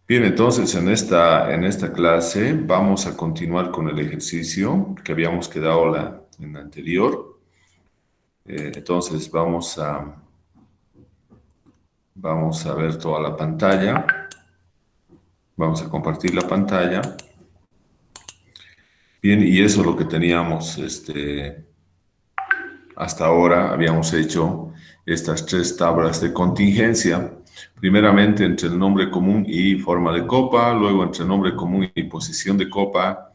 Bien, entonces en esta clase vamos a continuar con el ejercicio que habíamos quedado en la anterior. Entonces vamos a ver toda la pantalla. Vamos a compartir la pantalla. Bien, y eso es lo que teníamos hasta ahora. Habíamos hecho estas tres tablas de contingencia. Primeramente entre el nombre común y forma de copa, luego entre el nombre común y posición de copa,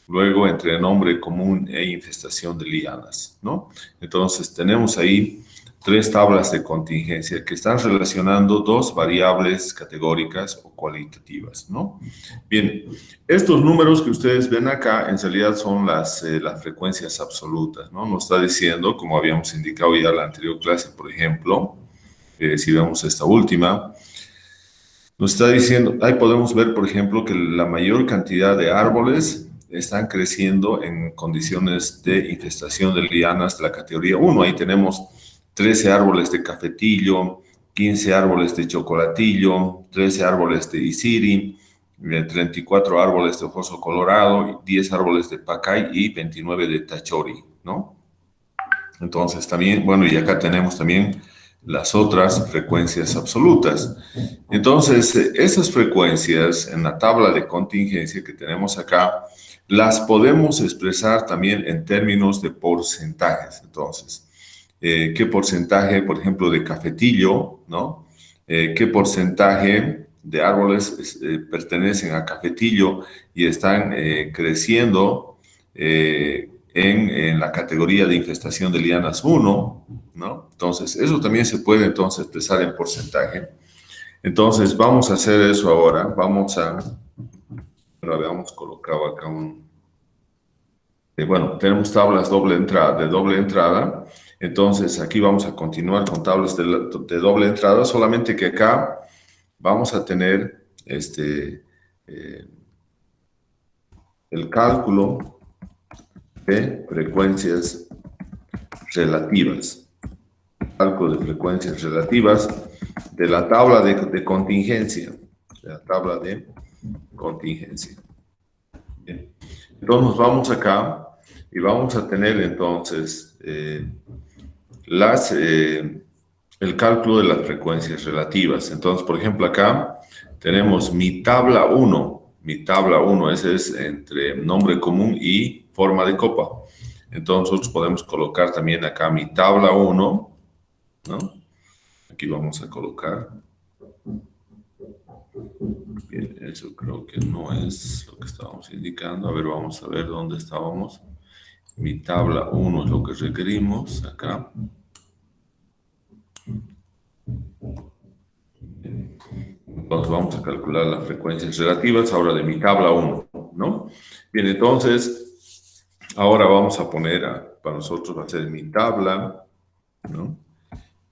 luego entre nombre común e infestación de lianas, ¿no? Entonces tenemos ahí tres tablas de contingencia que están relacionando dos variables categóricas o cualitativas, ¿no? Bien, estos números que ustedes ven acá en realidad son las frecuencias absolutas, ¿no? Nos está diciendo, como habíamos indicado ya en la anterior clase, por ejemplo, si vemos esta última, nos está diciendo, ahí podemos ver, por ejemplo, que la mayor cantidad de árboles están creciendo en condiciones de infestación de lianas de la categoría 1. Ahí tenemos 13 árboles de cafetillo, 15 árboles de chocolatillo, 13 árboles de isiri, 34 árboles de ojoso colorado, 10 árboles de pacay y 29 de tachori, ¿no? Entonces también, bueno, y acá tenemos también las otras frecuencias absolutas. Entonces, esas frecuencias en la tabla de contingencia que tenemos acá, las podemos expresar también en términos de porcentajes. Entonces, ¿qué porcentaje, por ejemplo, de cafetillo, ¿no? ¿Qué porcentaje de árboles pertenecen a cafetillo y están creciendo en la categoría de infestación de lianas 1, ¿no? Entonces, eso también se puede entonces expresar en porcentaje. Entonces, vamos a hacer eso ahora. Bueno, habíamos colocado acá bueno, tenemos tablas de doble entrada. Entonces, aquí vamos a continuar con tablas de doble entrada, solamente que acá vamos a tener el cálculo de frecuencias relativas. Cálculo de frecuencias relativas de la tabla de contingencia. De la tabla de contingencia. Bien. Entonces nos vamos acá y vamos a tener entonces el cálculo de las frecuencias relativas. Entonces, por ejemplo, acá tenemos mi tabla 1. Mi tabla 1, ese es entre nombre común y forma de copa. Entonces, nosotros podemos colocar también acá mi tabla 1, ¿no? Aquí vamos a colocar. Bien, eso creo que no es lo que estábamos indicando. A ver, vamos a ver dónde estábamos. Mi tabla 1 es lo que requerimos acá. Entonces vamos a calcular las frecuencias relativas ahora de mi tabla 1, ¿no? Bien, entonces ahora vamos a poner, para nosotros va a ser mi tabla, ¿no?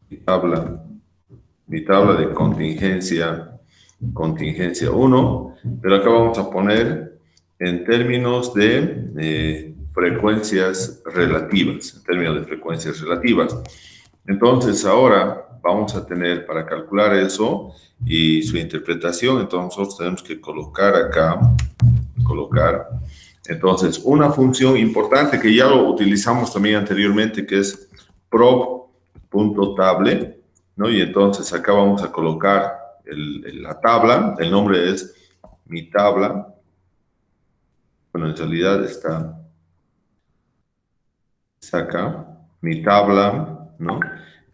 Mi tabla de contingencia 1, pero acá vamos a poner en términos de frecuencias relativas, Entonces, ahora vamos a tener para calcular eso y su interpretación, entonces nosotros tenemos que colocar acá, entonces, una función importante que ya lo utilizamos también anteriormente, que es prop.table, ¿no? Y entonces acá vamos a colocar la tabla, el nombre es mi tabla. Bueno, en realidad está acá, mi tabla, ¿no?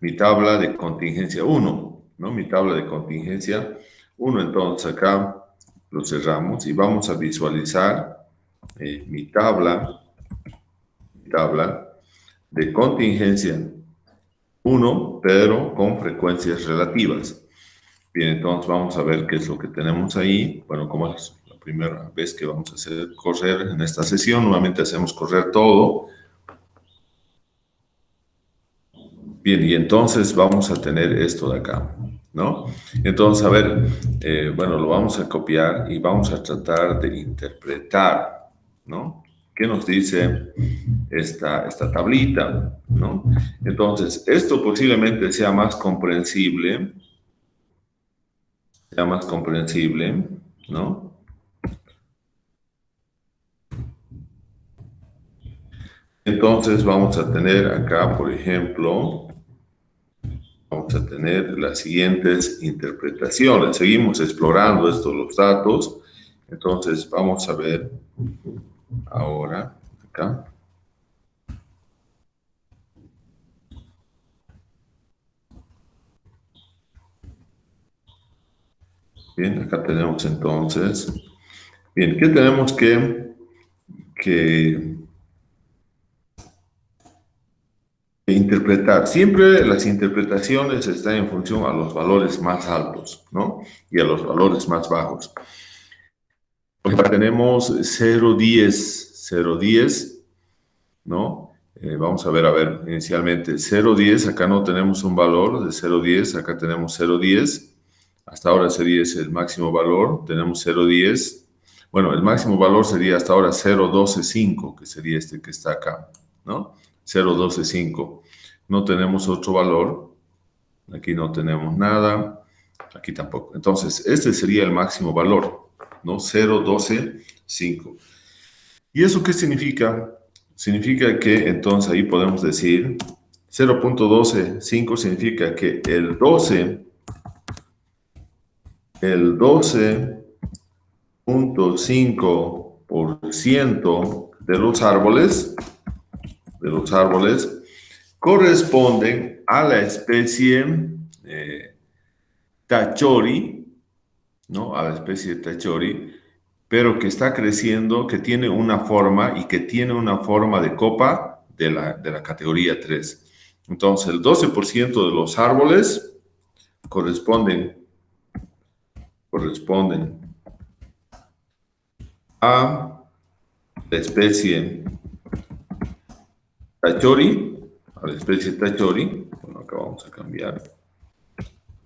Mi tabla de contingencia 1, ¿no? Mi tabla de contingencia 1. Entonces acá lo cerramos y vamos a visualizar mi tabla de contingencia 1, pero con frecuencias relativas. Bien, entonces vamos a ver qué es lo que tenemos ahí. Bueno, como es la primera vez que vamos a hacer correr en esta sesión, nuevamente hacemos correr todo. Bien, y entonces vamos a tener esto de acá, ¿no? Entonces, a ver, bueno, lo vamos a copiar y vamos a tratar de interpretar, ¿no? ¿Qué nos dice esta tablita, ¿no? Entonces, esto posiblemente sea más comprensible, ¿no? Entonces vamos a tener acá, por ejemplo, vamos a tener las siguientes interpretaciones. Seguimos explorando los datos. Entonces vamos a ver ahora acá. Bien, acá tenemos entonces. Bien, ¿qué tenemos que interpretar? Siempre las interpretaciones están en función a los valores más altos, ¿no? Y a los valores más bajos. Por ejemplo, tenemos 0,10, 0,10, ¿no? Vamos a ver, inicialmente 0,10, acá no tenemos un valor de 0,10, acá tenemos 0,10, hasta ahora sería ese el máximo valor, tenemos 0,10, bueno, el máximo valor sería hasta ahora 0,125, que sería este que está acá, ¿no? 0,125, no tenemos otro valor, aquí no tenemos nada, aquí tampoco, entonces este sería el máximo valor, ¿no? 0,125. ¿Y eso qué significa? Significa que entonces ahí podemos decir 0,125 significa que el 12,5% de los árboles corresponden a la especie Tachori, ¿no? A la especie Tachori, pero que está creciendo, que tiene una forma y que tiene una forma de copa de la categoría 3. Entonces, el 12% de los árboles corresponden a la especie Tachori, bueno, acá vamos a cambiar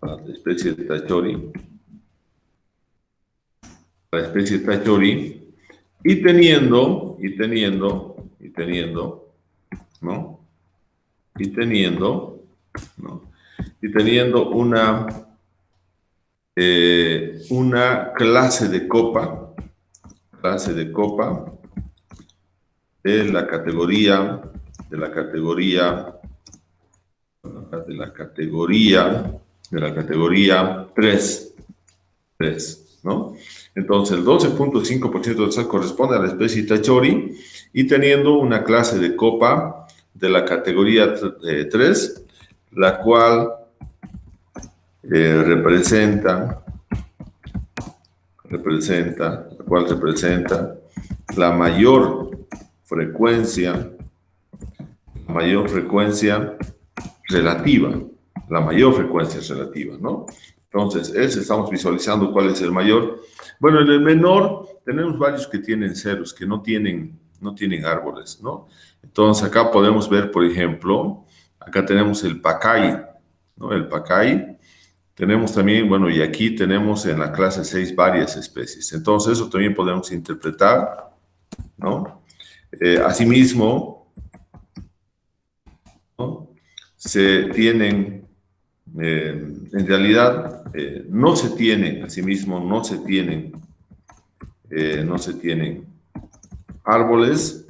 a la especie Tachori, y teniendo, ¿no? Y teniendo una clase de copa de la categoría 3, ¿no? Entonces, el 12,5% de esa corresponde a la especie Tachori y teniendo una clase de copa de la categoría 3, la cual representa la mayor frecuencia relativa, ¿no? Entonces, estamos visualizando cuál es el mayor. Bueno, en el menor tenemos varios que tienen ceros, que no tienen árboles, ¿no? Entonces, acá podemos ver, por ejemplo, acá tenemos el pacay, ¿no? El pacay. Tenemos también, bueno, y aquí tenemos en la clase 6 varias especies. Entonces, eso también podemos interpretar, ¿no? Asimismo, ¿no? Se tienen, en realidad, no se tienen árboles,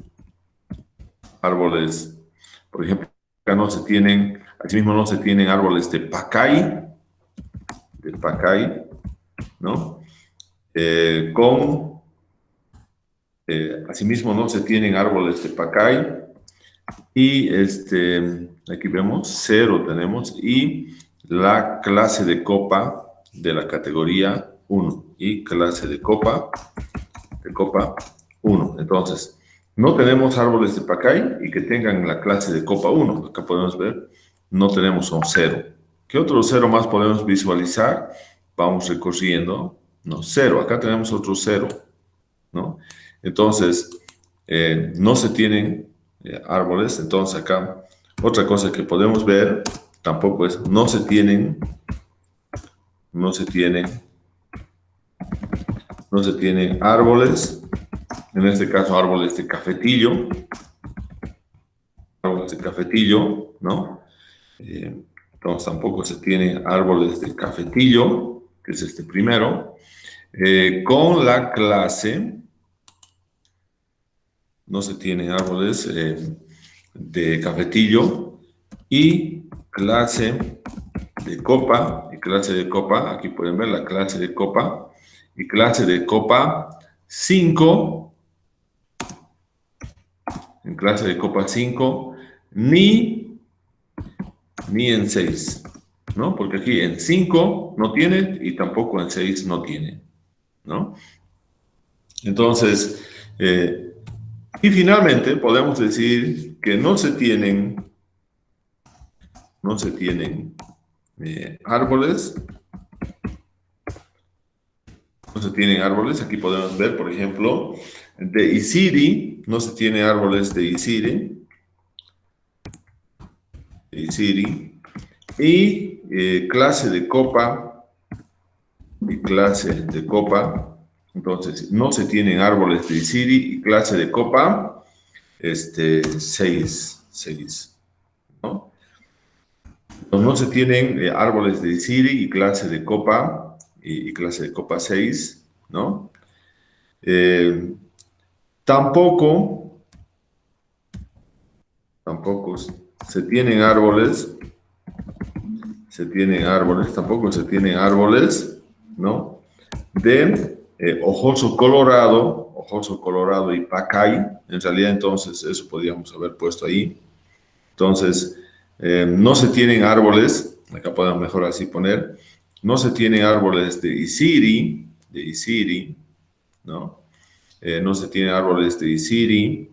por ejemplo, acá asimismo no se tienen árboles de pacay, ¿no? Asimismo no se tienen árboles de pacay y aquí vemos 0 tenemos y la clase de copa de la categoría 1 y clase de copa 1. Entonces, no tenemos árboles de pacay y que tengan la clase de copa 1. Acá podemos ver, no tenemos un 0. ¿Qué otro 0 más podemos visualizar? Vamos recorriendo, ¿no? 0, acá tenemos otro 0, ¿no? Entonces, no se tienen árboles, entonces acá otra cosa que podemos ver tampoco es, no se tienen árboles, en este caso árboles de cafetillo, ¿no? Entonces tampoco se tienen árboles de cafetillo, que es este primero. Con la clase, no se tienen árboles de cafetillo y clase de copa, aquí pueden ver la clase de copa, y clase de copa 5, en clase de copa 5, ni en 6, ¿no? Porque aquí en 5 no tiene y tampoco en 6 no tiene, ¿no? Entonces, y finalmente podemos decir que no se tienen árboles. No se tienen árboles. Aquí podemos ver, por ejemplo, de Isiri, no se tiene árboles de Isiri. Y clase de copa y clase de copa. Entonces, no se tienen árboles de Isiri y clase de copa, 6, ¿no? No se tienen árboles de Isiri y clase de copa y clase de copa 6, ¿no? Tampoco se tienen árboles, tampoco se tienen árboles, ¿no? De ojoso colorado y pacay. En realidad, entonces, eso podríamos haber puesto ahí. Entonces, no se tienen árboles, acá podemos mejor así poner, no se tienen árboles de Isiri, ¿no? No se tienen árboles de Isiri,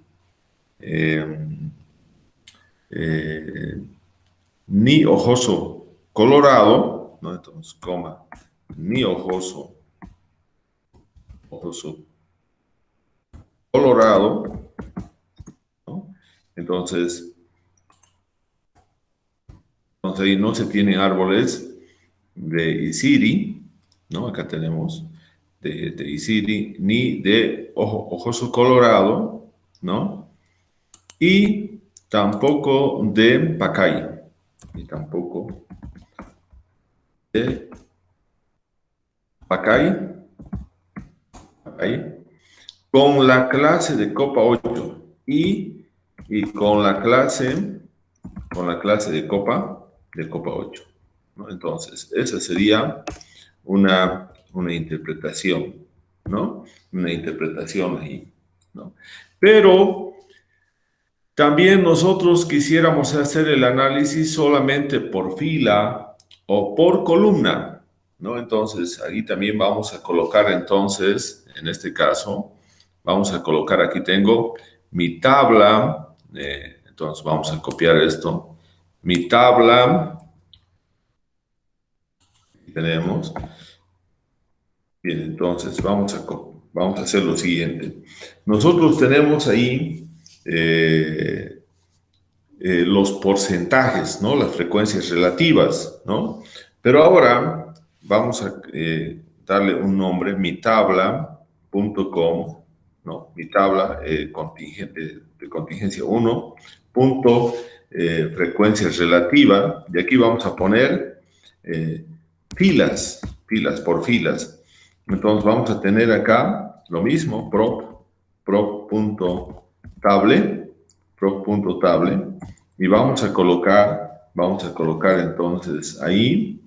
ni ojoso colorado, ¿no? Entonces, coma, ni ojoso colorado, ¿no? Entonces ahí no se tienen árboles de Isiri, ¿no? Acá tenemos de Isiri, ni de ojoso colorado, ¿no? Y tampoco de pacay, y tampoco de pacay, con la clase de copa 8 y con la clase de copa 8, ¿no? Entonces, esa sería una interpretación, ¿no? Una interpretación ahí, ¿no? Pero también nosotros quisiéramos hacer el análisis solamente por fila o por columna, ¿no? Entonces, ahí también vamos a colocar, entonces, en este caso, vamos a colocar, aquí tengo mi tabla, entonces vamos a copiar esto, mi tabla, tenemos, bien, entonces vamos a hacer lo siguiente. Nosotros tenemos ahí los porcentajes, ¿no? Las frecuencias relativas, ¿no? Pero ahora vamos a darle un nombre, mitabla.com, ¿no? Mi tabla de contingencia 1, frecuencia relativa, y aquí vamos a poner filas por filas. Entonces vamos a tener acá lo mismo, prop.table, y vamos a colocar entonces ahí,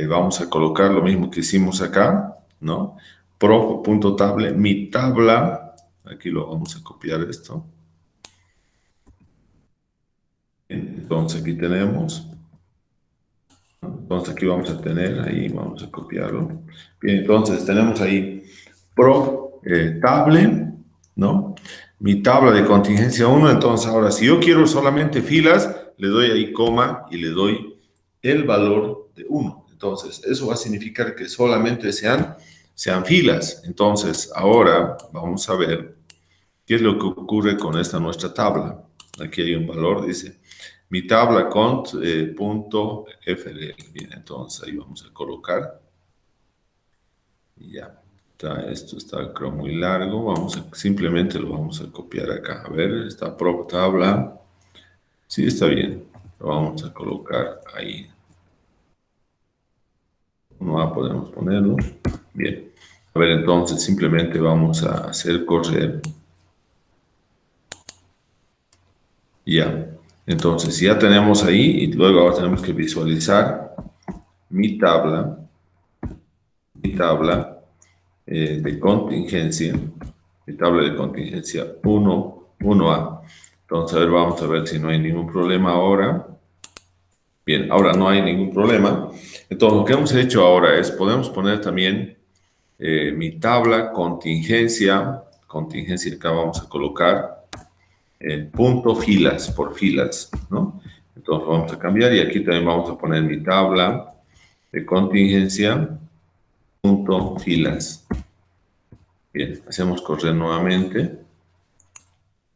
vamos a colocar lo mismo que hicimos acá, ¿no? Prop.table, mi tabla, aquí lo vamos a copiar esto. Entonces aquí tenemos, entonces aquí vamos a tener, ahí vamos a copiarlo. Bien, entonces tenemos ahí table, ¿no? Mi tabla de contingencia 1, entonces ahora si yo quiero solamente filas, le doy ahí coma y le doy el valor de 1. Entonces eso va a significar que solamente sean filas. Entonces ahora vamos a ver qué es lo que ocurre con esta nuestra tabla. Aquí hay un valor, dice mi tabla cont.fll. Bien, entonces ahí vamos a colocar. Y ya. Esto está creo muy largo. Simplemente lo vamos a copiar acá. A ver, esta prop tabla. Sí, está bien. Lo vamos a colocar ahí. No podemos ponerlo. Bien. A ver, entonces simplemente vamos a hacer correr. Ya. Entonces ya tenemos ahí y luego ahora tenemos que visualizar mi tabla de contingencia, mi tabla de contingencia 1A. Entonces, a ver, vamos a ver si no hay ningún problema ahora. Bien, ahora no hay ningún problema. Entonces, lo que hemos hecho ahora es, podemos poner también mi tabla contingencia, acá vamos a colocar punto filas, por filas, ¿no? Entonces, vamos a cambiar y aquí también vamos a poner mi tabla de contingencia, punto filas. Bien, hacemos correr nuevamente.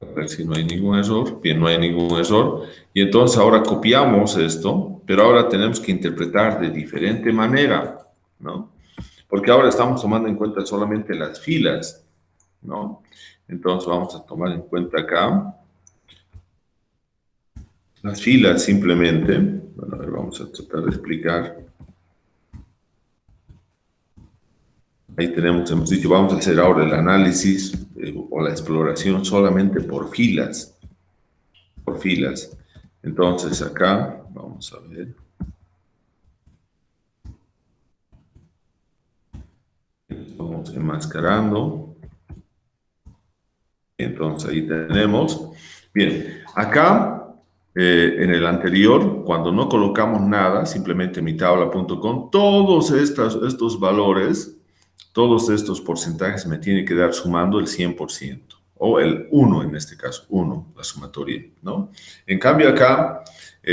A ver si no hay ningún error. Bien, no hay ningún error. Y entonces ahora copiamos esto, pero ahora tenemos que interpretar de diferente manera, ¿no? Porque ahora estamos tomando en cuenta solamente las filas, ¿no? Entonces vamos a tomar en cuenta acá las filas simplemente. Bueno, a ver, vamos a tratar de explicar. Ahí tenemos, hemos dicho, vamos a hacer ahora el análisis o la exploración solamente por filas. Por filas. Entonces acá, vamos a ver. Vamos enmascarando. Entonces ahí tenemos. Bien, acá en el anterior, cuando no colocamos nada, simplemente mi tabla.com, todos estos valores, todos estos porcentajes me tiene que dar sumando el 100%, o el 1 en este caso, 1, la sumatoria, ¿no? En cambio acá,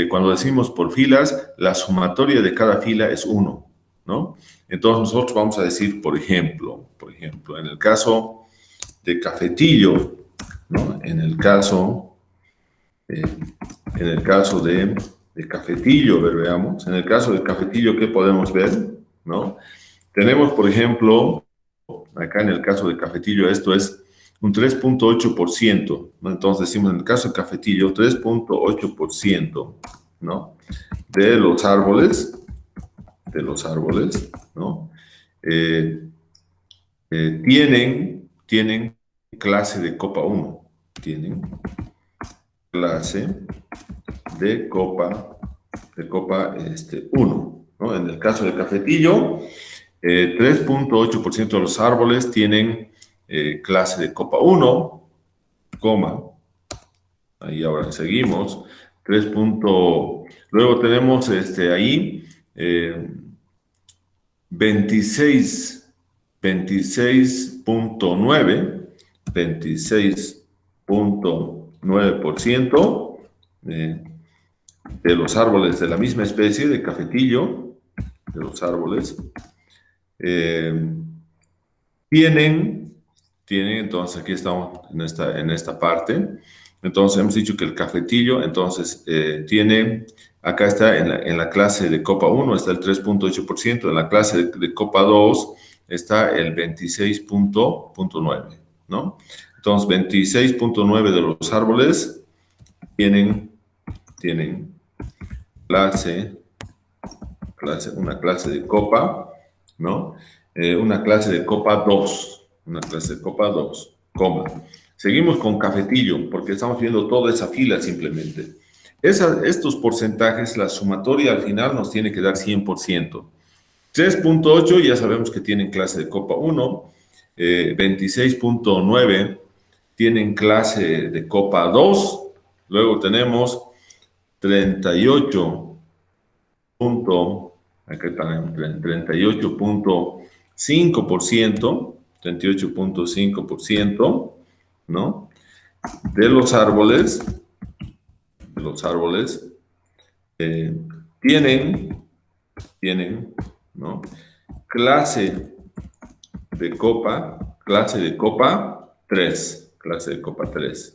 cuando decimos por filas, la sumatoria de cada fila es 1, ¿no? Entonces nosotros vamos a decir, por ejemplo, en el caso de cafetillo, ¿no? En el caso de cafetillo, a ver, veamos, en el caso de cafetillo, ¿qué podemos ver? ¿No? Tenemos, por ejemplo, acá en el caso de cafetillo, esto es un 3.8%, ¿no? Entonces decimos en el caso de cafetillo, 3.8%, ¿no? De los árboles, ¿no? Tienen clase de copa 1, tienen clase de copa 1, ¿no? En el caso del cafetillo, 3.8% de los árboles tienen clase de copa 1, coma, ahí ahora seguimos, 3. Luego tenemos ahí 26.9% de los árboles de la misma especie de cafetillo, de los árboles, tienen, entonces aquí estamos en esta parte, entonces hemos dicho que el cafetillo, entonces tiene, acá está en la clase de copa 1 está el 3.8%, en la clase de copa 2 está el 26.9, ¿no? Entonces 26.9 de los árboles tienen una clase de copa, ¿no? Una clase de copa 2, coma. Seguimos con cafetillo, porque estamos viendo toda esa fila simplemente. Estos porcentajes, la sumatoria al final nos tiene que dar 100%. 3.8 ya sabemos que tienen clase de copa 1, 26.9 tienen clase de copa 2, luego tenemos 38.5%, ¿no? De los árboles, tienen, ¿no? Clase de copa 3,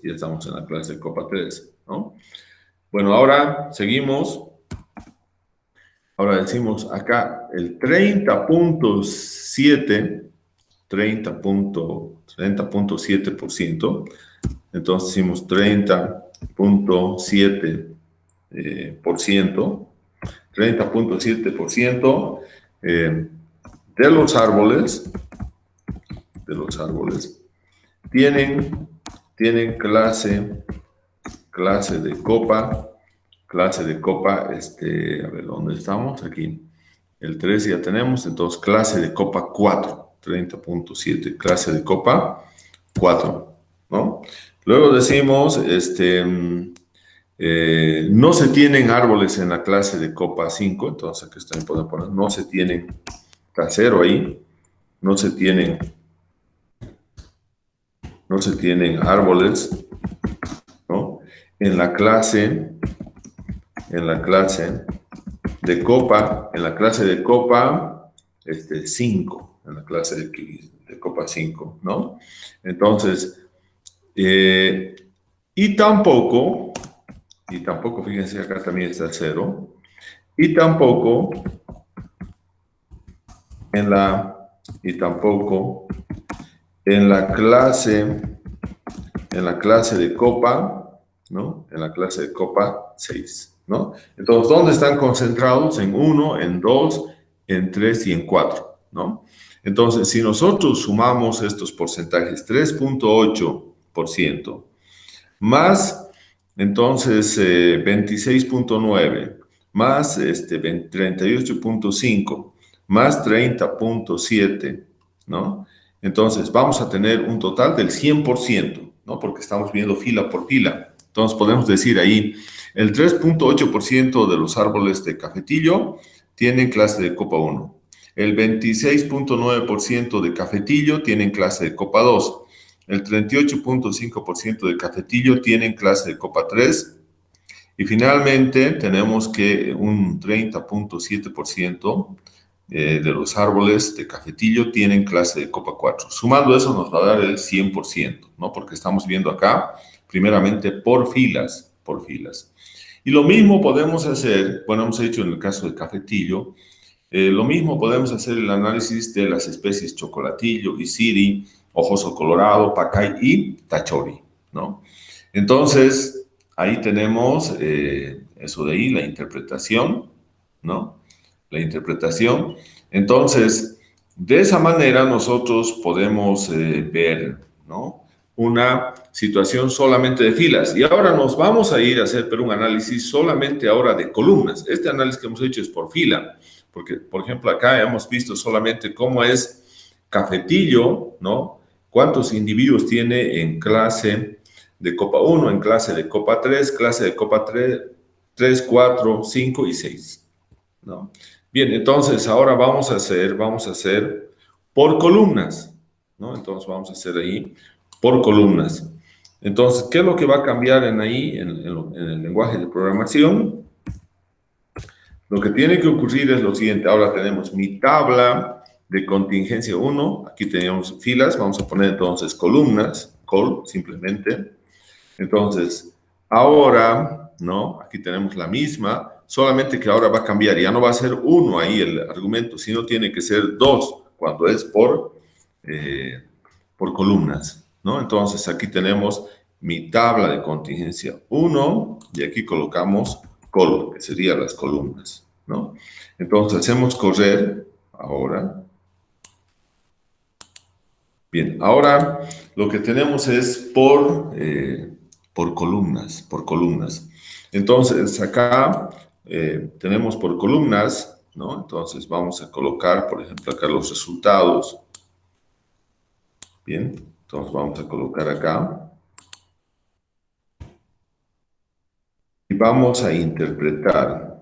ya estamos en la clase de copa 3, ¿no? Bueno, ahora seguimos. Ahora decimos acá el 30.7%. Entonces decimos 30.7%. de los árboles, tienen clase de copa, a ver, ¿dónde estamos? Aquí. El 3 ya tenemos, entonces clase de copa 4, 30.7, clase de copa 4, ¿no? Luego decimos, no se tienen árboles en la clase de copa 5, entonces aquí también podemos poner, no se tienen, está 0 ahí, no se tienen árboles, ¿no? En la clase de copa, 5, en la clase de copa 5, ¿no? Entonces, y tampoco, fíjense, acá también está 0, y tampoco en la, clase de copa, ¿no? En la clase de copa 6, ¿no? Entonces, ¿dónde están concentrados? En 1, en 2, en 3 y en 4, ¿no? Entonces, si nosotros sumamos estos porcentajes, 3.8% más, entonces, 26.9, más 38.5, más 30.7, ¿no? Entonces, vamos a tener un total del 100%, ¿no? Porque estamos viendo fila por fila. Entonces, podemos decir ahí, el 3.8% de los árboles de cafetillo tienen clase de copa 1. El 26.9% de cafetillo tienen clase de copa 2. El 38.5% de cafetillo tienen clase de copa 3. Y finalmente tenemos que un 30.7% de los árboles de cafetillo tienen clase de copa 4. Sumando eso nos va a dar el 100%, ¿no? Porque estamos viendo acá, primeramente, por filas. Y lo mismo podemos hacer, bueno, hemos hecho en el caso de cafetillo, lo mismo podemos hacer el análisis de las especies chocolatillo, isiri, ojoso colorado, pacay y tachori, ¿no? Entonces, ahí tenemos eso de ahí, la interpretación, ¿no? La interpretación. Entonces, de esa manera nosotros podemos ver, ¿no? Una situación solamente de filas. Y ahora nos vamos a ir a hacer pero un análisis solamente ahora de columnas. Este análisis que hemos hecho es por fila, porque, por ejemplo, acá hemos visto solamente cómo es cafetillo, ¿no? Cuántos individuos tiene en clase de copa 1, en clase de copa 3, clase de copa 3, 4, 5 y 6, ¿no? Bien, entonces ahora vamos a hacer por columnas, ¿no? Entonces vamos a hacer ahí por columnas. Entonces, ¿qué es lo que va a cambiar en ahí, en el lenguaje de programación? Lo que tiene que ocurrir es lo siguiente. Ahora tenemos mi tabla de contingencia 1. Aquí tenemos filas. Vamos a poner entonces columnas, simplemente. Entonces, ahora, ¿no? Aquí tenemos la misma, solamente que ahora va a cambiar. Ya no va a ser 1 ahí el argumento, sino tiene que ser 2 cuando es por columnas, ¿no? Entonces, aquí tenemos mi tabla de contingencia 1 y aquí colocamos que serían las columnas, ¿no? Entonces, hacemos correr ahora. Bien, ahora lo que tenemos es por columnas. Entonces, acá tenemos por columnas, ¿no? Entonces, vamos a colocar, por ejemplo, acá los resultados. Bien, entonces vamos a colocar acá. Y vamos a interpretar.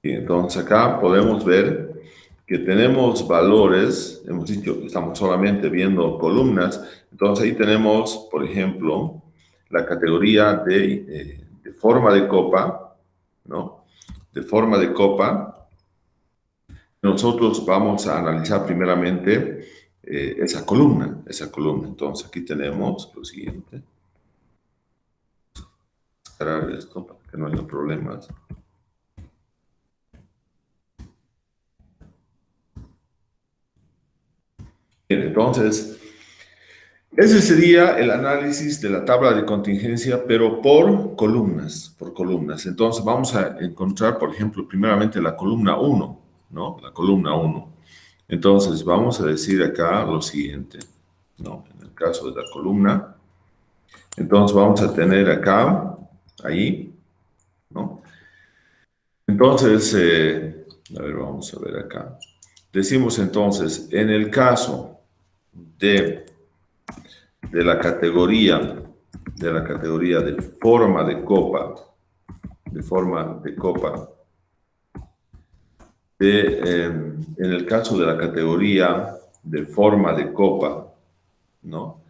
Y entonces acá podemos ver que tenemos valores, hemos dicho que estamos solamente viendo columnas, entonces ahí tenemos, por ejemplo, la categoría de forma de copa, ¿no? De forma de copa. Nosotros vamos a analizar primeramente esa columna. Entonces aquí tenemos lo siguiente. Cerrar esto para que no haya problemas. Bien, entonces, Ese sería el análisis de la tabla de contingencia, pero por columnas, por columnas. Entonces vamos a encontrar, por ejemplo, primeramente la columna 1, ¿no? La columna 1. Entonces vamos a decir acá lo siguiente, ¿no? En el caso de la columna, entonces vamos a tener acá, ahí, ¿no? Entonces, a ver, vamos a ver acá. Decimos entonces, en el caso de la categoría de forma de copa, en el caso de la categoría de forma de copa, ¿no?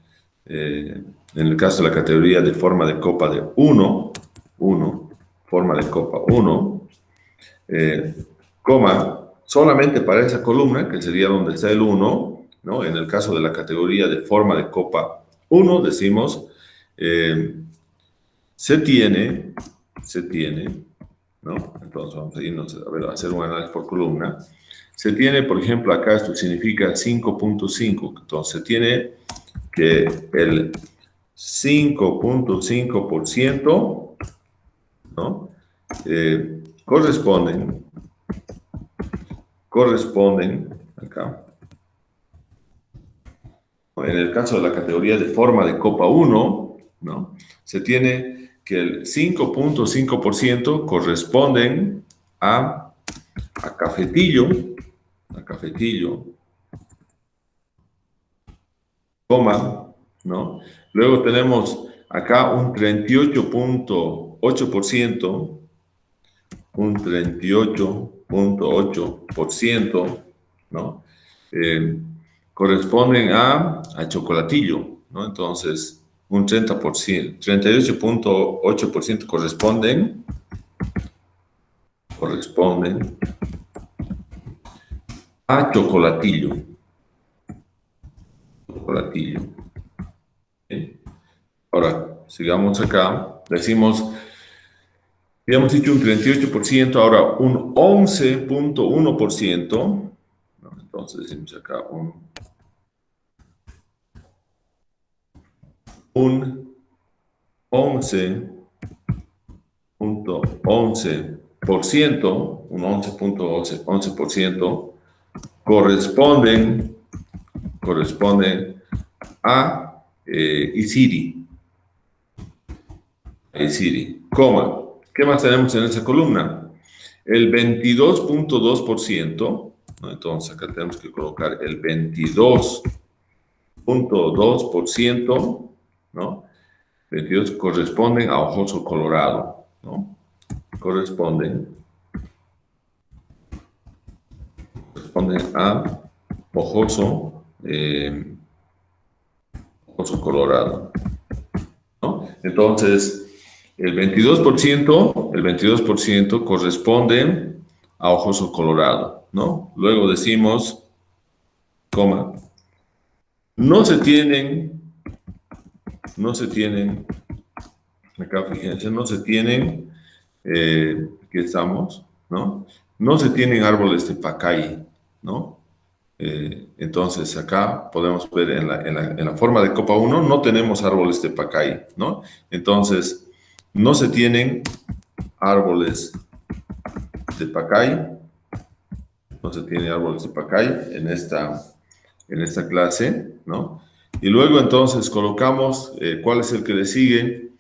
En el caso de la categoría de forma de copa de 1, forma de copa 1, coma, solamente para esa columna, que sería donde está el 1, ¿no? En el caso de la categoría de forma de copa 1, decimos, se tiene, ¿no? Entonces vamos a irnos a ver, a hacer un análisis por columna. Se tiene, por ejemplo, acá esto significa 5.5. Entonces se tiene que el 5.5%, ¿no? Corresponden acá. En el caso de la categoría de forma de copa 1, ¿no? Se tiene que el 5.5% corresponden a cafetillo, coma, ¿no? Luego tenemos acá un 38.8%, ¿no? Corresponden a chocolatillo, ¿no? Entonces, un 30%, 38.8% corresponden a chocolatillo. Bien. Ahora, sigamos acá. Decimos, habíamos dicho un 38%, ahora un 11.1%. ¿No? Entonces decimos acá un 11.11%, un 11.11% corresponden a Isiri, coma. ¿Qué más tenemos en esa columna? El 22.2%, ¿no? Entonces acá tenemos que colocar el 22.2%, ¿no? 22 corresponden a Ojoso Colorado, ¿no? Corresponden a Ojoso Colorado, ¿no? Entonces, el 22% corresponde a Ojoso Colorado, ¿no? Luego decimos, coma, no se tienen, acá fíjense, aquí estamos, ¿no? No se tienen árboles de pacay, ¿no? Entonces, acá podemos ver en la forma de copa 1, no tenemos árboles de pacay, ¿no? Entonces, no se tienen árboles de pacay, en esta clase, ¿no? Y luego, entonces, colocamos cuál es el que le sigue,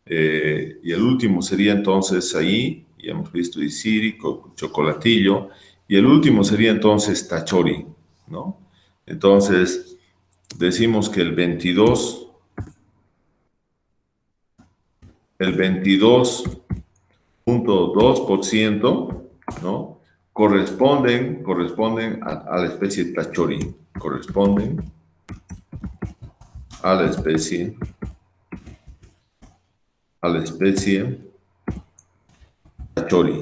y el último sería, entonces, ahí, ya hemos visto Isiri, chocolatillo, y el último sería, entonces, tachori, ¿no? Entonces, decimos que el 22.2%, ¿no? Corresponden a la especie tachori, corresponden a la especie tachori.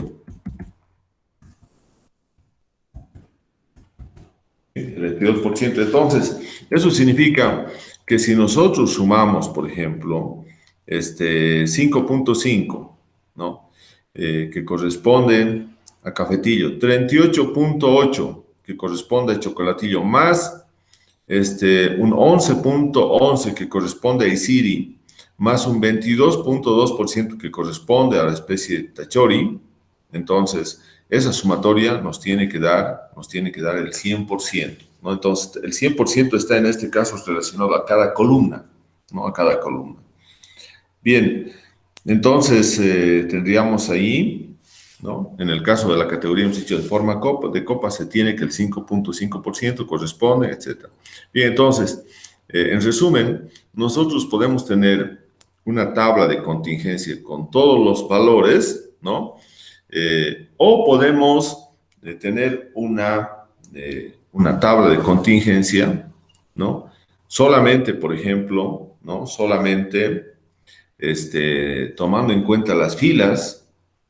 El 22%. Entonces, eso significa que si nosotros sumamos, por ejemplo, 5.5, ¿no? Que corresponde a cafetillo, 38.8, que corresponde a chocolatillo, más un 11.11 que corresponde a Isiri, más un 22.2% que corresponde a la especie Tachori, entonces esa sumatoria nos tiene que dar el 100%, ¿no? Entonces el 100% está en este caso relacionado a cada columna, ¿no? A cada columna. Bien, entonces tendríamos ahí, ¿no? En el caso de la categoría, hemos dicho de forma de copa, se tiene que el 5.5% corresponde, etc. Bien, entonces, en resumen, nosotros podemos tener una tabla de contingencia con todos los valores, ¿no? O podemos tener una tabla de contingencia, ¿no? Solamente, por ejemplo, ¿no? Solamente tomando en cuenta las filas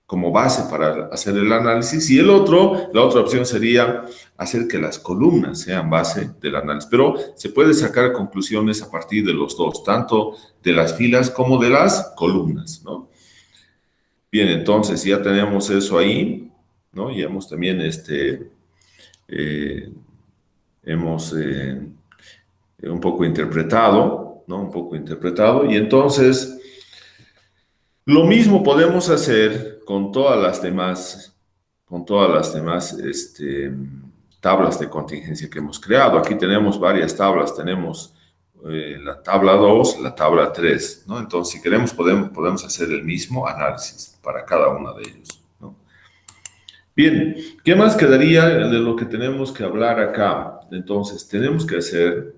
como base para hacer el análisis, y la otra opción sería hacer que las columnas sean base del análisis, pero se puede sacar conclusiones a partir de los dos, tanto de las filas como de las columnas, ¿no? Bien, entonces ya tenemos eso ahí, ¿no? Y hemos también hemos un poco interpretado, ¿no? Un poco interpretado, y entonces lo mismo podemos hacer con todas las demás, tablas de contingencia que hemos creado. Aquí tenemos varias tablas, tenemos la tabla 2, la tabla 3, ¿no? Entonces, si queremos, podemos hacer el mismo análisis para cada una de ellos, ¿no? Bien, ¿qué más quedaría de lo que tenemos que hablar acá? Entonces, tenemos que hacer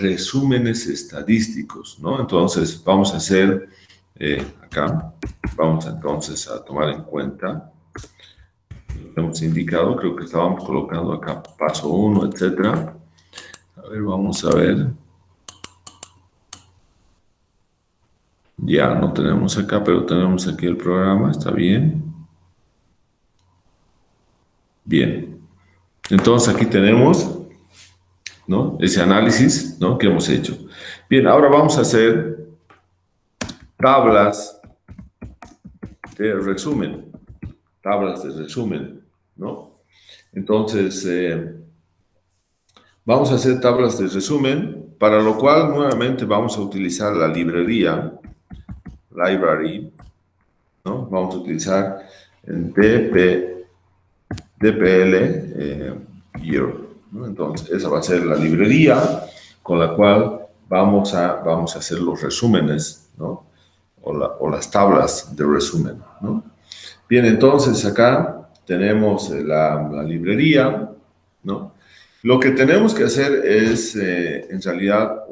resúmenes estadísticos, ¿no? Entonces, vamos a hacer acá, vamos entonces a tomar en cuenta, lo hemos indicado, creo que estábamos colocando acá paso 1, etcétera. A ver, vamos a ver. Ya no tenemos acá, pero tenemos aquí el programa, está bien. Bien. Entonces, aquí tenemos, ¿no? Ese análisis, ¿no? Que hemos hecho. Bien, ahora vamos a hacer tablas de resumen, ¿no? Entonces, vamos a hacer tablas de resumen, para lo cual nuevamente vamos a utilizar la librería, library, ¿no? Vamos a utilizar el DPL year, ¿no? Entonces, esa va a ser la librería con la cual vamos a hacer los resúmenes, ¿no? O las tablas de resumen, ¿no? Bien, entonces acá tenemos la librería, ¿no? Lo que tenemos que hacer es, en realidad,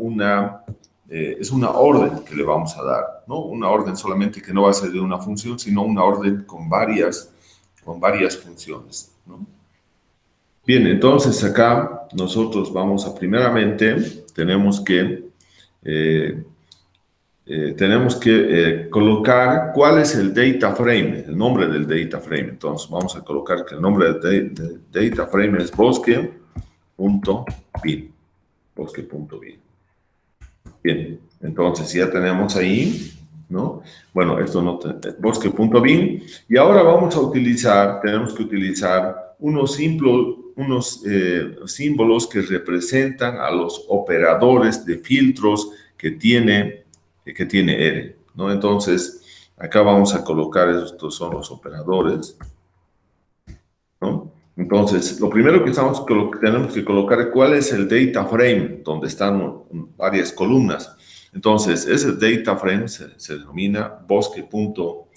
es una orden que le vamos a dar, ¿no? Una orden solamente que no va a ser de una función, sino una orden con varias funciones, ¿no? Bien, entonces acá nosotros vamos a, primeramente, tenemos que colocar cuál es el data frame, el nombre del data frame. Entonces vamos a colocar que el nombre del data frame es bosque.bin. Bosque.bin. Bien, entonces ya tenemos ahí, ¿no? Bueno, esto no, bosque.bin. Y ahora tenemos que utilizar unos símbolos que representan a los operadores de filtros que tiene R, ¿no? Entonces, acá vamos a colocar, estos son los operadores, ¿no? Entonces, lo primero que tenemos que colocar es cuál es el data frame, donde están varias columnas. Entonces, ese data frame se denomina bosque.bin,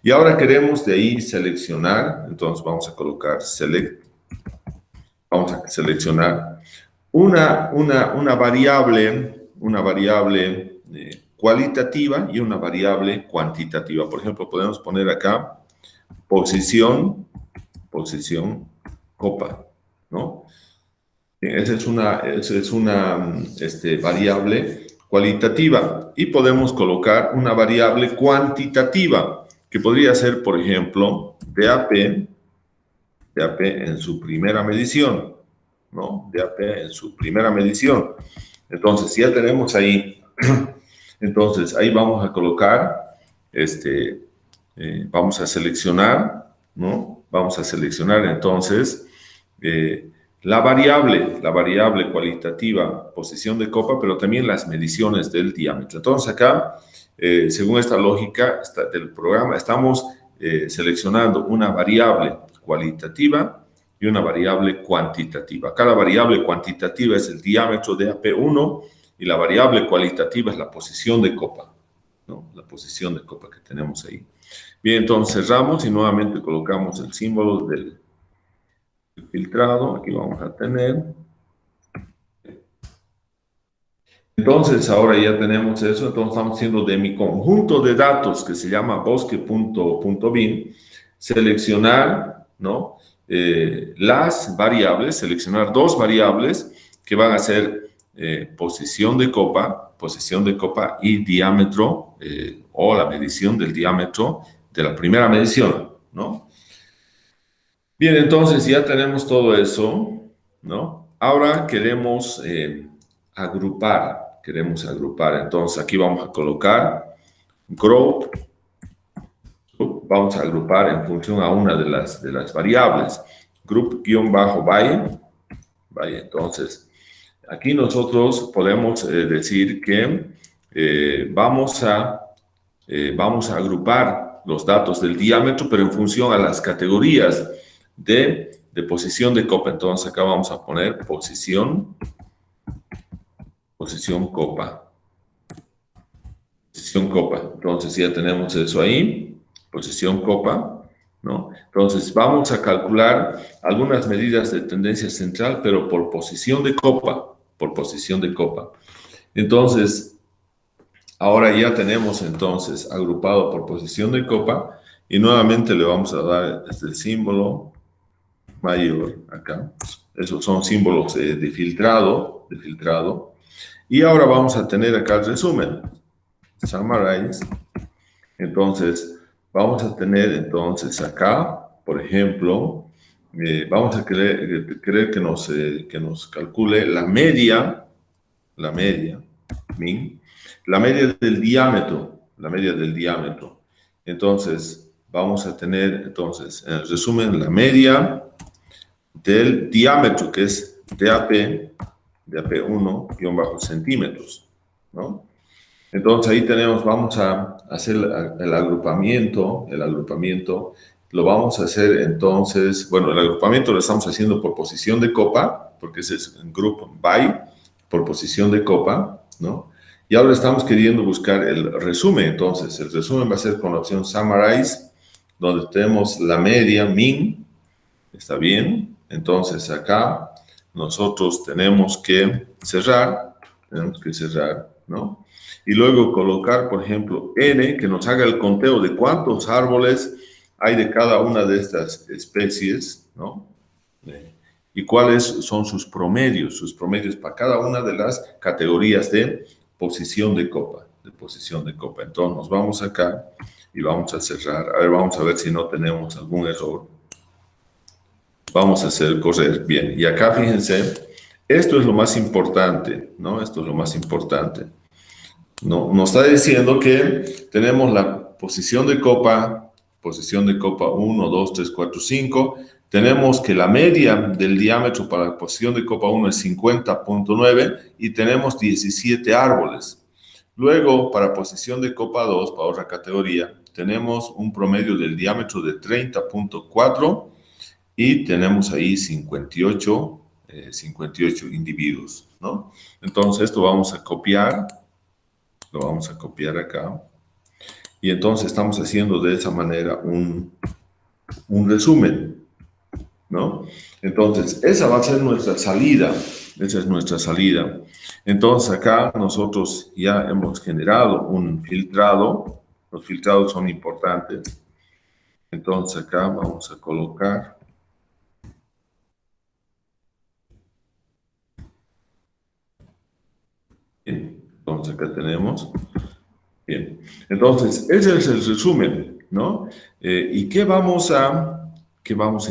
y ahora queremos de ahí seleccionar, entonces vamos a colocar select, vamos a seleccionar una variable cualitativa y una variable cuantitativa. Por ejemplo, podemos poner acá posición copa, ¿no? Esa es una variable cualitativa, y podemos colocar una variable cuantitativa que podría ser, por ejemplo, DAP en su primera medición, ¿no? DAP en su primera medición. Entonces, ya tenemos ahí, entonces ahí vamos a colocar, vamos a seleccionar, ¿no? Vamos a seleccionar entonces la variable cualitativa, posición de copa, pero también las mediciones del diámetro. Entonces acá, según esta lógica del programa, estamos seleccionando una variable cualitativa y una variable cuantitativa. Acá la variable cuantitativa es el diámetro de AP1 y la variable cualitativa es la posición de copa, ¿no? La posición de copa que tenemos ahí. Bien, entonces cerramos y nuevamente colocamos el símbolo del filtrado. Aquí vamos a tener. Entonces, ahora ya tenemos eso. Entonces, estamos haciendo de mi conjunto de datos que se llama bosque.bin, seleccionar, ¿no? Las variables, seleccionar dos variables que van a ser posición de copa y diámetro, o la medición del diámetro de la primera medición, ¿no? Bien, entonces ya tenemos todo eso, ¿no? Ahora queremos agrupar. Entonces aquí vamos a colocar group. Vamos a agrupar en función a una de las variables. Group-by. Entonces, aquí nosotros podemos decir que vamos a agrupar los datos del diámetro, pero en función a las categorías de posición de copa. Entonces acá vamos a poner posición copa. Entonces ya tenemos eso ahí, posición copa, ¿no? Entonces vamos a calcular algunas medidas de tendencia central, pero por posición de copa, Entonces, ahora ya tenemos entonces agrupado por posición de copa y nuevamente le vamos a dar este símbolo mayor acá. Esos son símbolos de filtrado. Y ahora vamos a tener acá el resumen. Summarize. Entonces, vamos a tener entonces acá, por ejemplo, vamos a querer que nos calcule la media del diámetro. Entonces, vamos a tener, entonces, en el resumen, la media del diámetro, que es DAP1 centímetros, ¿no? Entonces, ahí tenemos, vamos a hacer el agrupamiento, lo vamos a hacer entonces, bueno, el agrupamiento lo estamos haciendo por posición de copa, porque ese es el group by, por posición de copa, ¿no? Y ahora estamos queriendo buscar el resumen. Entonces, el resumen va a ser con la opción Summarize, donde tenemos la media, min, ¿está bien? Entonces, acá nosotros tenemos que cerrar, ¿no? Y luego colocar, por ejemplo, n, que nos haga el conteo de cuántos árboles hay de cada una de estas especies, ¿no? Y cuáles son sus promedios para cada una de las categorías de posición de copa. Entonces nos vamos acá y vamos a cerrar. A ver, vamos a ver si no tenemos algún error. Vamos a hacer correr bien. Y acá fíjense, esto es lo más importante, ¿no? Nos está diciendo que tenemos la posición de copa 1, 2, 3, 4, 5. Tenemos que la media del diámetro para la posición de copa 1 es 50.9 y tenemos 17 árboles. Luego, para posición de copa 2, para otra categoría, tenemos un promedio del diámetro de 30.4 y tenemos ahí 58 individuos, ¿no? Entonces, esto vamos a copiar. Lo vamos a copiar acá. Y entonces estamos haciendo de esa manera un resumen, ¿no? Entonces, esa va a ser nuestra salida. Entonces, acá nosotros ya hemos generado un filtrado. Los filtrados son importantes. Entonces, acá vamos a colocar. Bien, entonces acá tenemos. Bien, entonces, ese es el resumen, ¿no? ¿Y qué vamos a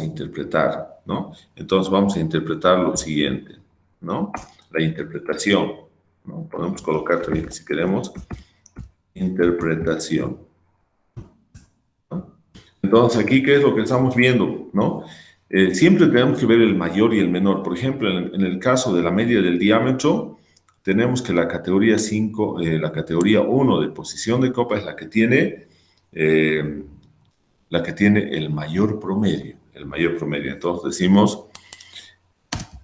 interpretar, ¿no? Entonces, vamos a interpretar lo siguiente, ¿no? La interpretación, ¿no? Podemos colocar también, si queremos, interpretación, ¿no? Entonces, aquí, ¿qué es lo que estamos viendo, no? Siempre tenemos que ver el mayor y el menor. Por ejemplo, en el caso de la media del diámetro, tenemos que la categoría 5, la categoría 1 de posición de copa es la que tiene el mayor promedio. El mayor promedio. Entonces decimos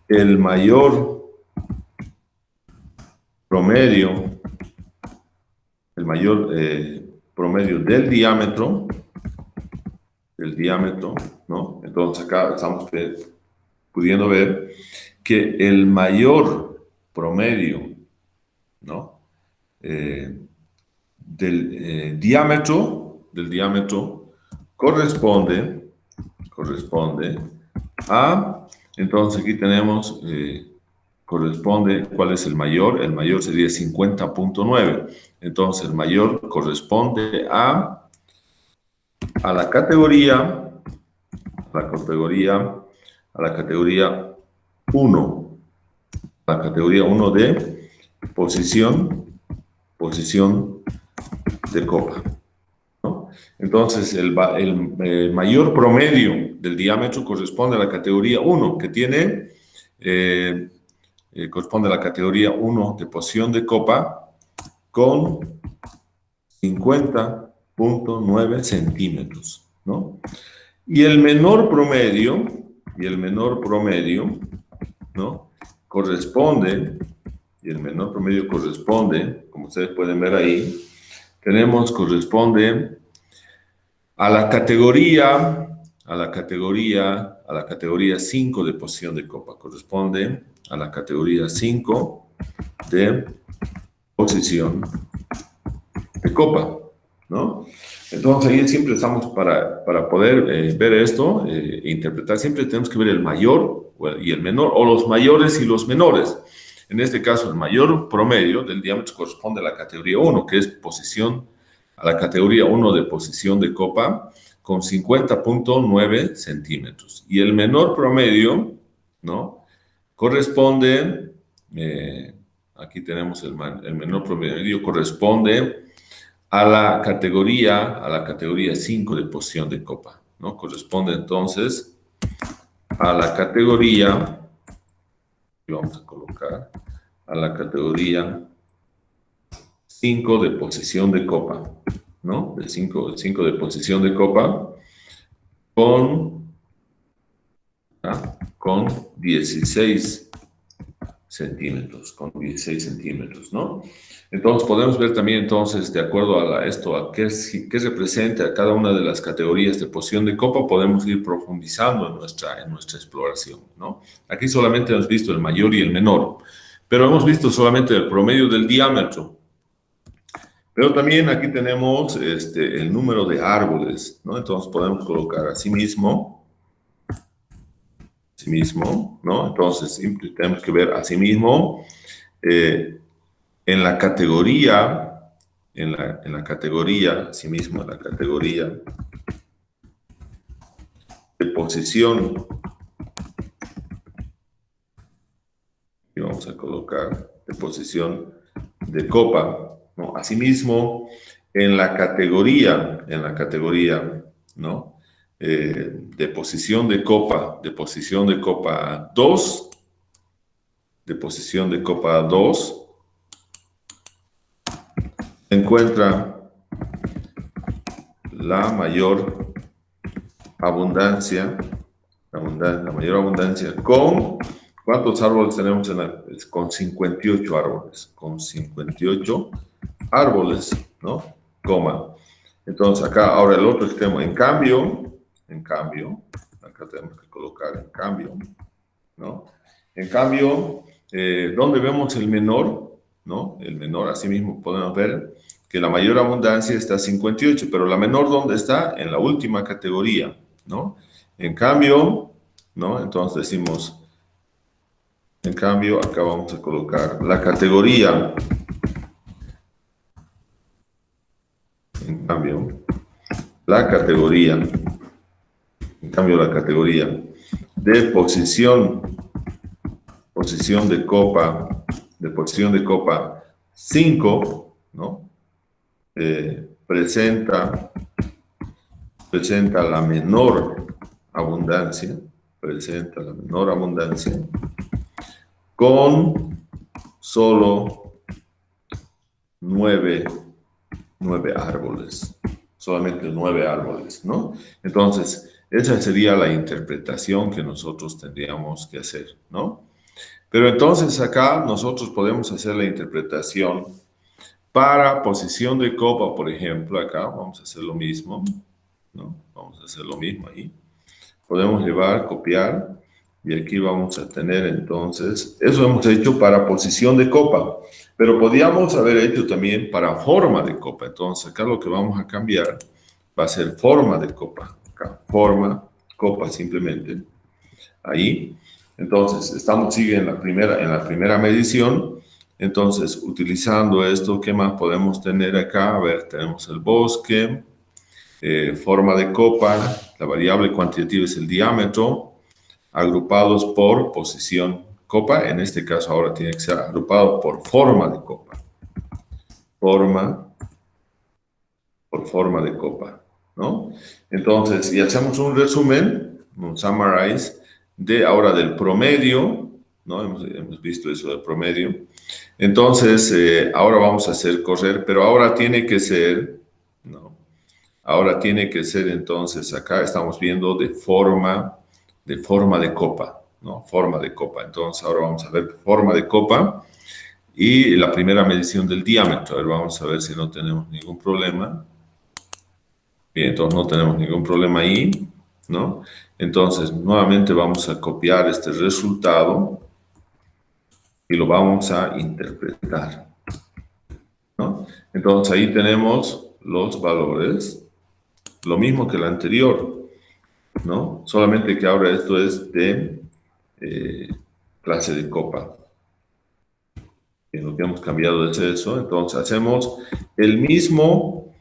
el mayor promedio, promedio del diámetro, ¿no? Entonces acá estamos pudiendo ver que el mayor promedio, ¿no? Del diámetro corresponde a, entonces aquí tenemos, corresponde, ¿cuál es el mayor? El mayor sería 50.9. Entonces el mayor corresponde a la categoría, a la categoría 1, la categoría 1 de posición de copa, ¿no? Entonces, el mayor promedio del diámetro corresponde a la categoría 1, que tiene, corresponde a la categoría 1 de posición de copa con 50.9 centímetros, ¿no? Y el menor promedio, ¿no? Corresponde, como ustedes pueden ver ahí, corresponde a la categoría 5 de posición de copa, corresponde a la categoría 5 de posición de copa, ¿no? Entonces ahí siempre estamos para poder ver esto e interpretar, siempre tenemos que ver el mayor y el menor, o los mayores y los menores. En este caso, el mayor promedio del diámetro corresponde a la categoría 1, que es a la categoría 1 de posición de copa, con 50.9 centímetros. Y el menor promedio, ¿no? Corresponde, aquí tenemos el menor promedio, corresponde a la categoría 5 de posición de copa, ¿no? Corresponde entonces a la categoría, y vamos a colocar, a la categoría 5 de posición de copa, ¿no? El 5 de posición de copa con 16 centímetros, ¿no? Entonces, podemos ver también, entonces, de acuerdo a qué representa cada una de las categorías de posición de copa, podemos ir profundizando en nuestra exploración, ¿no? Aquí solamente hemos visto el mayor y el menor, pero hemos visto solamente el promedio del diámetro. Pero también aquí tenemos el número de árboles, ¿no? Entonces, podemos colocar asimismo, ¿no? Entonces, tenemos que ver asimismo en la categoría, asimismo, en la categoría de posición, y vamos a colocar de posición de copa, ¿no? Asimismo, en la categoría, ¿no? De posición de copa 2, se encuentra la mayor abundancia, con, ¿cuántos árboles tenemos? Con 58 árboles, ¿no? Coma. Entonces acá, ahora el otro extremo, en cambio, acá tenemos que colocar en cambio, ¿no? En cambio, ¿dónde vemos el menor? ¿No? El menor, asimismo, podemos ver que la mayor abundancia está a 58, pero la menor, ¿dónde está? En la última categoría, ¿no? En cambio, ¿no? Entonces decimos, en cambio, acá vamos a colocar la categoría, la categoría de posición de copa 5, ¿no? Presenta la menor abundancia, presenta la menor abundancia con solo 9 árboles. Solamente 9 árboles, ¿no? Entonces, esa sería la interpretación que nosotros tendríamos que hacer, ¿no? Pero entonces acá nosotros podemos hacer la interpretación para posición de copa, por ejemplo, acá vamos a hacer lo mismo, ¿no? Vamos a hacer lo mismo ahí. Podemos llevar, copiar, y aquí vamos a tener entonces, eso hemos hecho para posición de copa, pero podíamos haber hecho también para forma de copa. Entonces acá lo que vamos a cambiar va a ser forma de copa. Acá, forma, copa simplemente. Ahí. Entonces, sigue en la primera medición. Entonces, utilizando esto, ¿qué más podemos tener acá? A ver, tenemos el bosque, forma de copa, la variable cuantitativa es el diámetro, agrupados por posición copa. En este caso ahora tiene que ser agrupado por forma de copa. Forma de copa, ¿no? Entonces, y hacemos un resumen, un summarize, ahora del promedio, ¿no? Hemos visto eso del promedio. Entonces, ahora vamos a hacer correr, pero ahora tiene que ser, ¿no? Ahora tiene que ser, entonces, acá estamos viendo de forma de copa, ¿no? Forma de copa. Entonces, ahora vamos a ver forma de copa y la primera medición del diámetro. A ver, vamos a ver si no tenemos ningún problema. Bien, entonces no tenemos ningún problema ahí, ¿no? Entonces, nuevamente vamos a copiar este resultado y lo vamos a interpretar, ¿no? Entonces, ahí tenemos los valores, lo mismo que el anterior, ¿no? Solamente que ahora esto es de clase de copa. Y lo que hemos cambiado es eso. Entonces, hacemos el mismo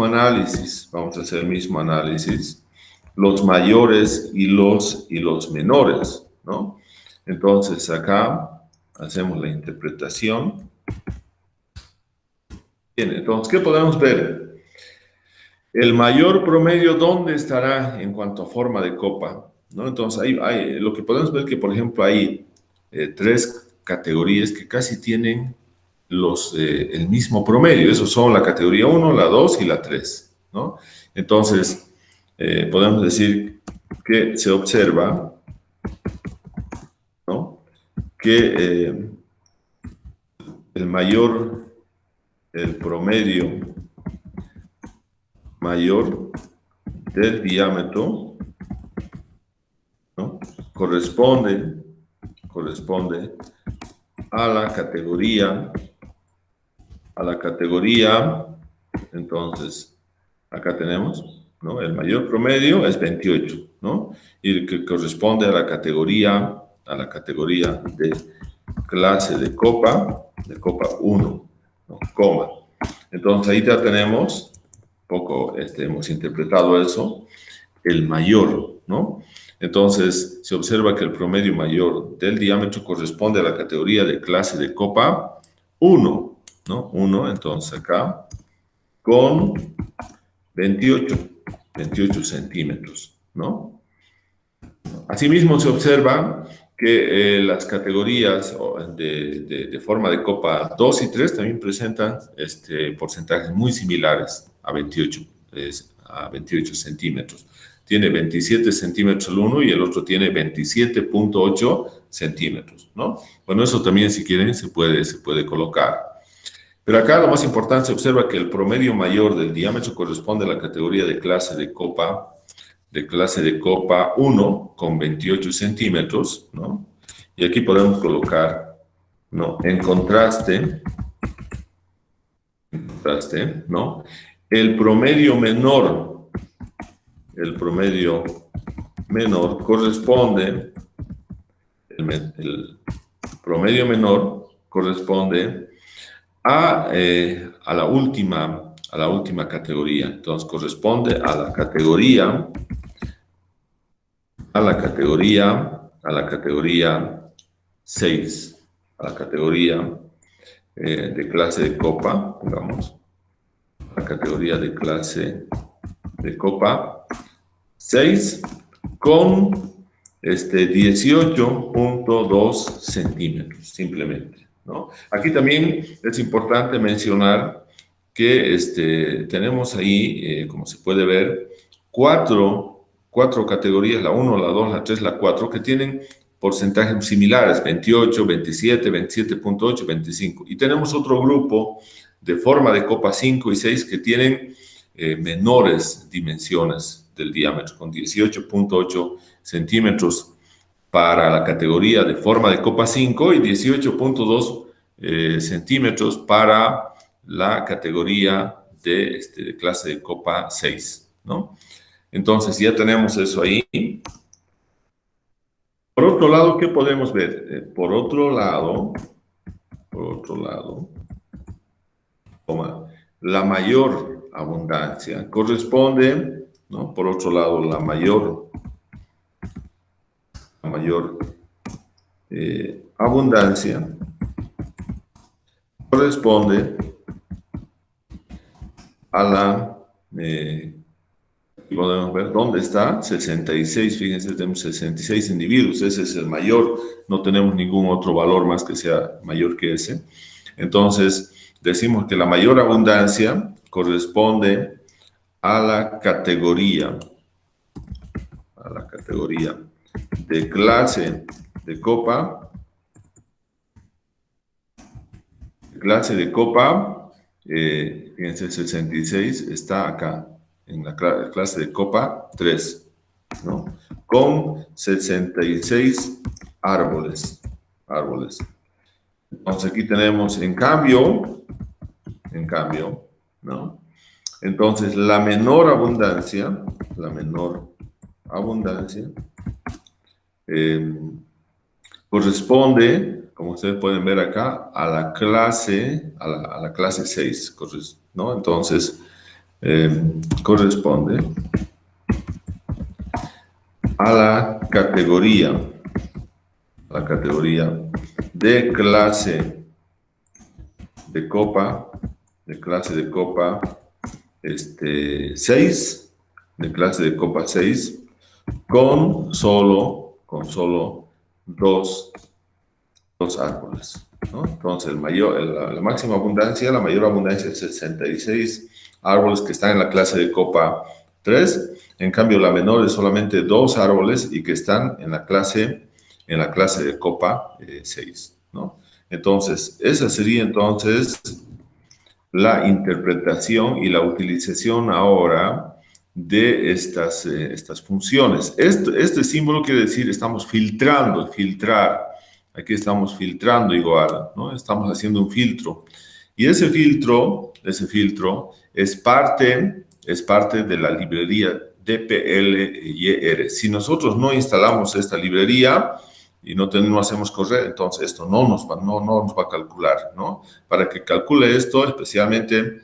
análisis. Vamos a hacer el mismo análisis. Los mayores y los menores, ¿no? Entonces, acá hacemos la interpretación. Bien, entonces, ¿qué podemos ver? El mayor promedio, ¿dónde estará en cuanto a forma de copa? ¿No? Entonces, lo que podemos ver que, por ejemplo, hay 3 categorías que casi tienen el mismo promedio. Esos son la categoría 1, la 2 y la 3, ¿no? Entonces, podemos decir que se observa, ¿no? Que el promedio mayor del diámetro, ¿no? corresponde a la categoría, entonces, acá tenemos, ¿no? El mayor promedio es 28, ¿no? Y el que corresponde a la categoría de clase de copa 1, ¿no? Coma. Entonces, ahí ya tenemos, hemos interpretado eso, el mayor, ¿no? Entonces, se observa que el promedio mayor del diámetro corresponde a la categoría de clase de copa 1, ¿no? 1, entonces acá, con 28 centímetros, ¿no? Asimismo, se observa que las categorías de forma de copa 2 y 3 también presentan porcentajes muy similares a 28 centímetros. Tiene 27 centímetros el uno y el otro tiene 27.8 centímetros, ¿no? Bueno, eso también, si quieren, se puede colocar. Pero acá lo más importante, se observa que el promedio mayor del diámetro corresponde a la categoría de clase de copa 1 con 28 centímetros, ¿no? Y aquí podemos colocar, ¿no? En contraste, ¿no? El promedio menor corresponde, el promedio menor corresponde a la última categoría. Entonces, corresponde a la categoría 6, a la categoría de clase de copa, digamos, la categoría de clase de copa 6 con 18.2 centímetros, simplemente, ¿no? Aquí también es importante mencionar que tenemos ahí, como se puede ver, cuatro categorías, la 1, la 2, la 3, la 4, que tienen porcentajes similares, 28, 27, 27.8, 25. Y tenemos otro grupo de forma de copa 5 y 6 que tienen menores dimensiones del diámetro, con 18.8 centímetros para la categoría de forma de copa 5 y 18.2 centímetros para la categoría de clase de copa 6, ¿no? Entonces ya tenemos eso ahí. Por otro lado, ¿qué podemos ver? Por otro lado, la mayor abundancia corresponde, ¿no? Por otro lado, la mayor abundancia corresponde a la, podemos ver dónde está, 66, fíjense, tenemos 66 individuos, ese es el mayor, no tenemos ningún otro valor más que sea mayor que ese. Entonces, decimos que la mayor abundancia corresponde a la categoría de clase de copa, fíjense, 66 está acá, en la clase de copa 3, ¿no? Con 66 árboles. Entonces aquí tenemos, en cambio, ¿no? Entonces la menor abundancia, corresponde, como ustedes pueden ver acá, a la clase 6, ¿no? Entonces, corresponde a la categoría de clase de copa 6, con solo dos árboles, ¿no? Entonces, la máxima abundancia, la mayor abundancia es 66 árboles que están en la clase de copa 3. En cambio, la menor es solamente 2 árboles y que están en la clase de copa 6, ¿no? Entonces, esa sería entonces la interpretación y la utilización ahora de estas funciones. Este símbolo quiere decir estamos filtrando, filtrar. Aquí estamos filtrando igual, ¿no? Estamos haciendo un filtro. Y ese filtro es parte de la librería DPLYR. Si nosotros no instalamos esta librería y no hacemos correr, entonces esto no nos va a calcular, ¿no? Para que calcule esto, especialmente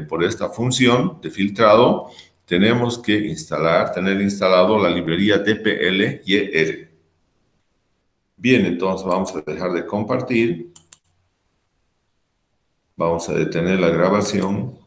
por esta función de filtrado, tenemos que tener instalado la librería DPLYR. Bien, entonces vamos a dejar de compartir. Vamos a detener la grabación.